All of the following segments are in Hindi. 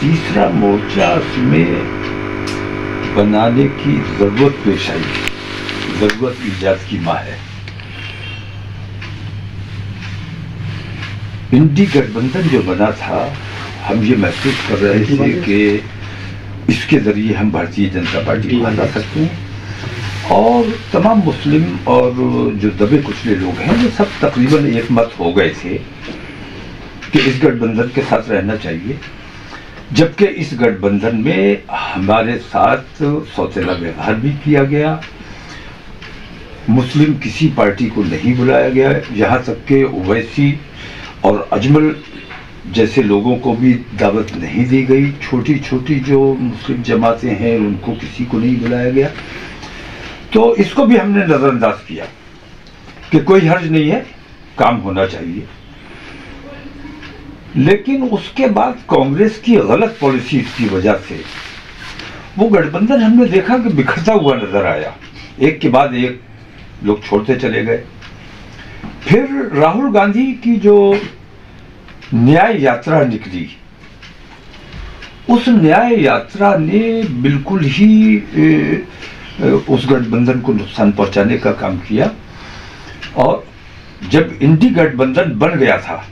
तीसरा मोर्चा में बनाने की जरूरत पेश आई। जरूरत इजाद की मां है। इंडी गठबंधन जो बना था, हम ये महसूस कर रहे थे कि इसके जरिए हम भारतीय जनता पार्टी को हरा सकते हैं और तमाम मुस्लिम और जो दबे कुचले लोग हैं वो सब तकरीबन एक मत हो गए थे कि इस गठबंधन के साथ रहना चाहिए। जबकि इस गठबंधन में हमारे साथ सौतेला व्यवहार भी किया गया, मुस्लिम किसी पार्टी को नहीं बुलाया गया, यहाँ तक कि ओवैसी और अजमल जैसे लोगों को भी दावत नहीं दी गई। छोटी छोटी जो मुस्लिम जमातें हैं उनको किसी को नहीं बुलाया गया। तो इसको भी हमने नजरअंदाज किया कि कोई हर्ज नहीं है, काम होना चाहिए। लेकिन उसके बाद कांग्रेस की गलत पॉलिसी की वजह से वो गठबंधन हमने देखा कि बिखरता हुआ नजर आया। एक के बाद एक लोग छोड़ते चले गए। फिर राहुल गांधी की जो न्याय यात्रा निकली, उस न्याय यात्रा ने बिल्कुल ही उस गठबंधन को नुकसान पहुंचाने का काम किया। और जब इंडी गठबंधन बन गया था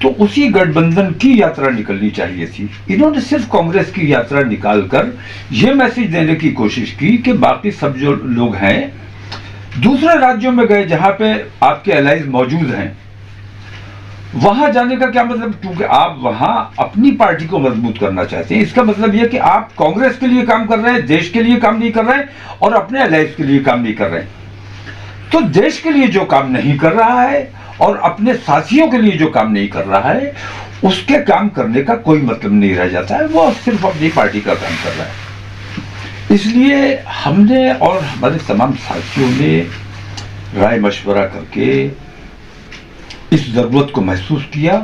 तो उसी गठबंधन की यात्रा निकलनी चाहिए थी। इन्होंने सिर्फ कांग्रेस की यात्रा निकालकर यह मैसेज देने की कोशिश की कि बाकी सब जो लोग हैं दूसरे राज्यों में गए जहां पे आपके एलाइज मौजूद हैं, वहां जाने का क्या मतलब, क्योंकि आप वहां अपनी पार्टी को मजबूत करना चाहते हैं। इसका मतलब यह कि आप कांग्रेस के लिए काम कर रहे हैं, देश के लिए काम नहीं कर रहे हैं और अपने एलाइज के लिए काम नहीं कर रहे हैं। तो देश के लिए जो काम नहीं कर रहा है और अपने साथियों के लिए जो काम नहीं कर रहा है, उसके काम करने का कोई मतलब नहीं रह जाता है। वो सिर्फ अपनी पार्टी का काम कर रहा है। इसलिए हमने और हमारे तमाम साथियों ने राय मशवरा करके इस जरूरत को महसूस किया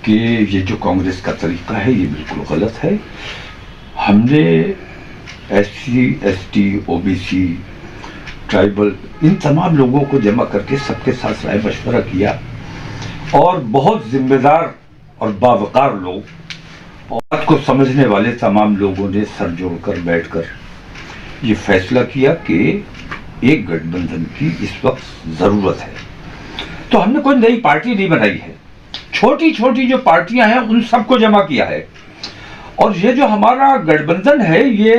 कि ये जो कांग्रेस का तरीका है ये बिल्कुल गलत है। हमने SC, ST, OBC, ट्राइबल, इन तमाम लोगों को जमा करके सबके साथ राय मशवरा किया और बहुत जिम्मेदार और बावकार लोग, बात को समझने वाले तमाम लोगों ने सर जोड़कर बैठकर ये फैसला किया कि एक गठबंधन की इस वक्त जरूरत है। तो हमने कोई नई पार्टी नहीं बनाई है, छोटी छोटी जो पार्टियां हैं उन सबको जमा किया है। और ये जो हमारा गठबंधन है ये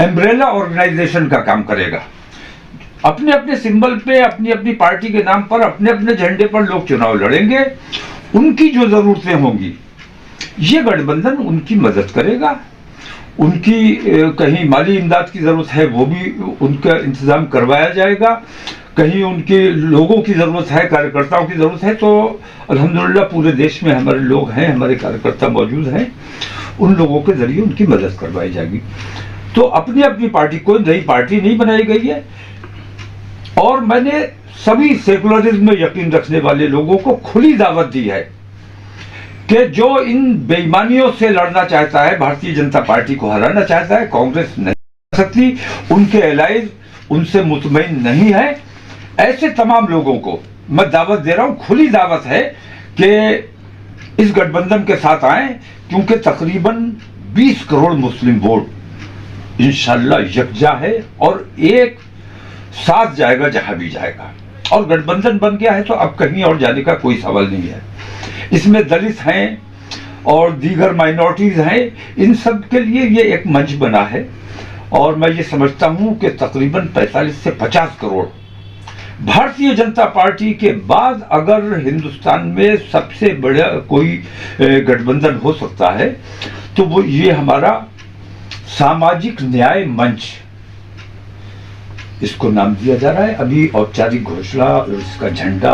एम्ब्रेला ऑर्गेनाइजेशन का काम करेगा। अपने अपने सिंबल पे, अपनी अपनी पार्टी के नाम पर, अपने अपने झंडे पर लोग चुनाव लड़ेंगे। उनकी जो जरूरतें होंगी ये गठबंधन उनकी मदद करेगा। उनकी कहीं माली इमदाद की जरूरत है वो भी उनका इंतजाम करवाया जाएगा। कहीं उनके लोगों की जरूरत है, कार्यकर्ताओं की जरूरत है, तो अल्हम्दुलिल्लाह पूरे देश में हमारे लोग हैं, हमारे कार्यकर्ता मौजूद हैं, उन लोगों के जरिए उनकी मदद करवाई जाएगी। तो अपनी अपनी पार्टी, कोई नई पार्टी नहीं बनाई गई है। और मैंने सभी सेकुलरिज्म में यकीन रखने वाले लोगों को खुली दावत दी है कि जो इन बेईमानियों से लड़ना चाहता है, भारतीय जनता पार्टी को हराना चाहता है, कांग्रेस नहीं कर सकती, उनके एलाइज उनसे मुतमईन नहीं है। ऐसे तमाम लोगों को मैं दावत दे रहा हूं, खुली दावत है कि इस गठबंधन के साथ आए, क्योंकि तकरीबन 20 करोड़ मुस्लिम वोट इंशाल्लाह यकजा है और एक साथ जाएगा जहां भी जाएगा। और गठबंधन बन गया है तो अब कहीं और जाने का कोई सवाल नहीं है। इसमें दलित हैं और दीगर माइनॉरिटीज हैं, इन सब के लिए ये एक मंच बना है। और मैं ये समझता हूं कि तकरीबन 45 से 50 करोड़ भारतीय जनता पार्टी के बाद अगर हिंदुस्तान में सबसे बड़ा कोई गठबंधन हो सकता है तो वो ये हमारा सामाजिक न्याय मंच, इसको नाम दिया जा रहा है। अभी औपचारिक घोषणा और इसका झंडा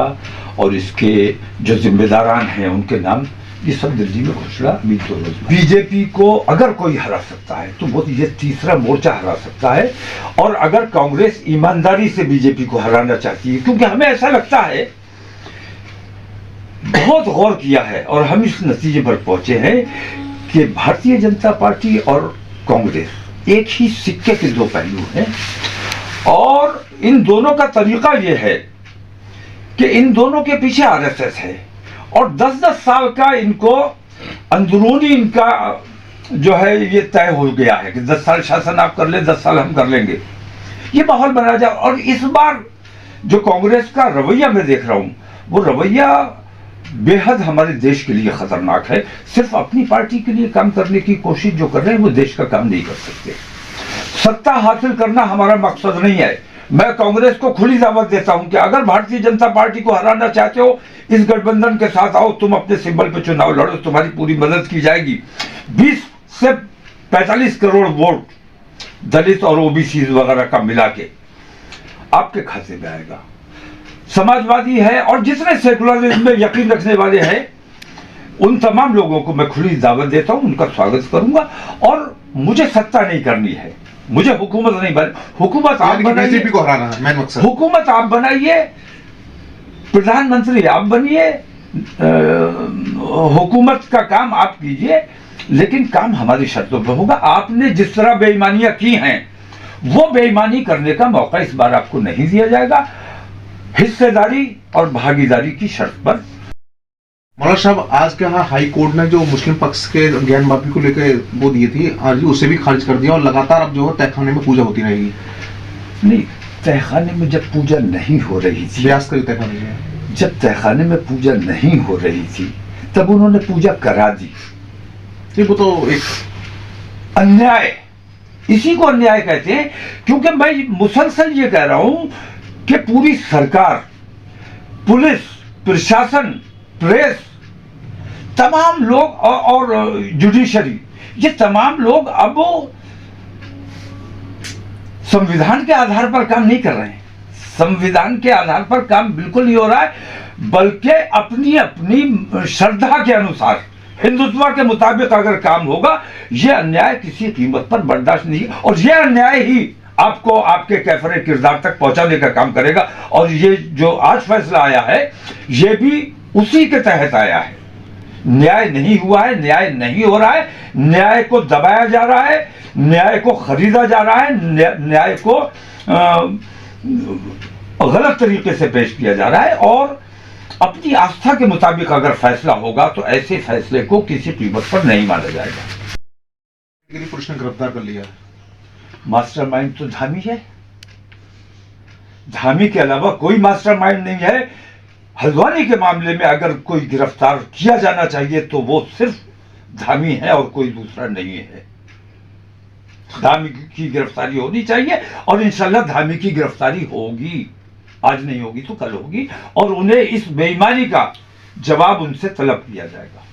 और इसके जो जिम्मेदारान हैं उनके नाम, ये सब दिल्ली में घोषणा अभी 2 रोज। बीजेपी को अगर कोई हरा सकता है तो वो ये तीसरा मोर्चा हरा सकता है। और अगर कांग्रेस ईमानदारी से बीजेपी को हराना चाहती है, क्योंकि हमें ऐसा लगता है, बहुत गौर किया है और हम इस नतीजे पर पहुंचे हैं कि भारतीय जनता पार्टी और कांग्रेस एक ही सिक्के के 2 पहलू हैं। और इन दोनों का तरीका यह है कि इन दोनों के पीछे RSS है और 10-10 साल का इनको अंदरूनी इनका जो है ये तय हो गया है कि 10 साल शासन आप कर ले, 10 साल हम कर लेंगे, ये माहौल बनाया जाए। और इस बार जो कांग्रेस का रवैया मैं देख रहा हूं, वो रवैया बेहद हमारे देश के लिए खतरनाक है। सिर्फ अपनी पार्टी के लिए काम करने की कोशिश जो कर रहे हैं वो देश का काम नहीं कर सकते। सत्ता हासिल करना हमारा मकसद नहीं है। मैं कांग्रेस को खुली दावत देता हूं कि अगर भारतीय जनता पार्टी को हराना चाहते हो, इस गठबंधन के साथ आओ, तुम अपने सिंबल पे चुनाव लड़ो, तुम्हारी पूरी मदद की जाएगी। 20 से 45 करोड़ वोट दलित और ओबीसी वगैरह का मिला के आपके खाते में आएगा। समाजवादी है और जितने सेकुलरिज्म में यकीन रखने वाले हैं, उन तमाम लोगों को मैं खुली दावत देता हूं, उनका स्वागत करूंगा। और मुझे सत्ता नहीं करनी है, मुझे हुकूमत नहीं बन, हुकूमत आप बनाइए, बीजेपी को हराना है मेन मकसद। हुकूमत आप बनाइए, प्रधानमंत्री आप बनिए, हुकूमत का काम आप कीजिए, लेकिन काम हमारी शर्तों पर होगा। आपने जिस तरह बेईमानियां की हैं, वो बेईमानी करने का मौका इस बार आपको नहीं दिया जाएगा, हिस्सेदारी और भागीदारी की शर्त पर। मौलाना साहब, आज के यहाँ हाई कोर्ट ने जो मुस्लिम पक्ष के ज्ञान माफी को लेकर वो दिए थी, आज उसे भी खारिज कर दिया और लगातार अब जो है तहखाने में पूजा होती रहेगी। नहीं, तहखाने में जब पूजा नहीं हो रही थी, ब्यास करी तहखाने में, जब तहखाने में पूजा नहीं हो रही थी तब उन्होंने पूजा करा दी। वो तो एक अन्याय, इसी को अन्याय कहते हैं। क्योंकि मैं मुसलसल ये कह रहा हूं कि पूरी सरकार, पुलिस, प्रशासन, प्रेस, तमाम लोग और जुडिशरी, ये तमाम लोग अब संविधान के आधार पर काम नहीं कर रहे हैं। संविधान के आधार पर काम बिल्कुल नहीं हो रहा है, बल्कि अपनी अपनी श्रद्धा के अनुसार, हिंदुत्व के मुताबिक अगर काम होगा, यह अन्याय किसी कीमत पर बर्दाश्त नहीं। और यह अन्याय ही आपको आपके कैफरे किरदार तक पहुंचाने का काम करेगा। और ये जो आज फैसला आया है, ये भी उसी के तहत आया है। न्याय नहीं हुआ है, न्याय नहीं हो रहा है, न्याय को दबाया जा रहा है, न्याय को खरीदा जा रहा है, न्याय को गलत तरीके से पेश किया जा रहा है। और अपनी आस्था के मुताबिक अगर फैसला होगा तो ऐसे फैसले को किसी कीमत पर नहीं माना जाएगा। पुलिस ने गिरफ्तार कर लिया। मास्टरमाइंड तो धामी है, धामी के अलावा कोई मास्टरमाइंड नहीं है। हल्द्वानी के मामले में अगर कोई गिरफ्तार किया जाना चाहिए तो वो सिर्फ धामी है और कोई दूसरा नहीं है। धामी की गिरफ्तारी होनी चाहिए और इंशाल्लाह धामी की गिरफ्तारी होगी। आज नहीं होगी तो कल होगी, और उन्हें इस बेईमानी का जवाब उनसे तलब किया जाएगा।